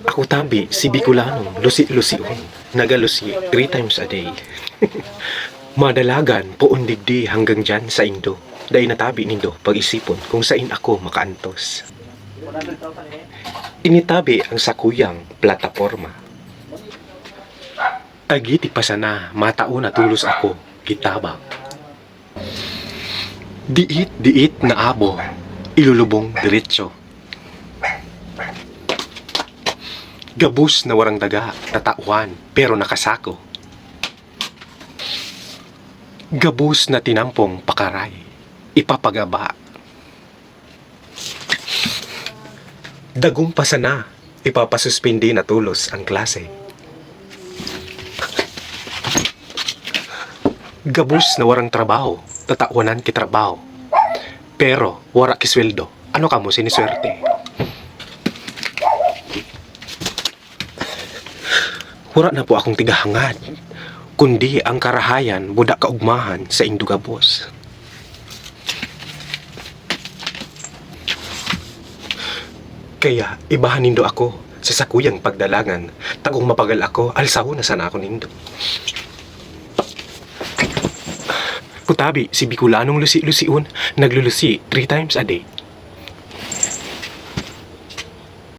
Ako tabi, si Bicolano, lusi-lusion, nagalusi 3 times a day. Madalagan, puon digdi hanggang dyan sa Indo. Dahil natabi nindo pag-isipon kung sain ako makaantos. Initabi ang sakuyang plataporma. Agiti pa sana, matao na tulos ako, kitabang. Diit na abo, ilulubong diretsyo. Gabus na warang daga, tatauhan, pero nakasako. Gabus na tinampong pakaray, ipapagaba. Dagong pasana, ipapasuspindi na tulos ang klase. Gabus na warang trabaho, tatauhanan kitrabaho. Pero, wara kisweldo, ano ka mo siniswerte? Wala na po akong tigahangad, kundi ang karahayan budak kaugmahan sa indugabos. Kaya ibahan nindo ako sa sakuyang pagdalangan, tagong mapagal ako, alsaw na sana ako nindo. Kutabi, si Bicolanong lusi-lusiun, naglulusi 3 times a day.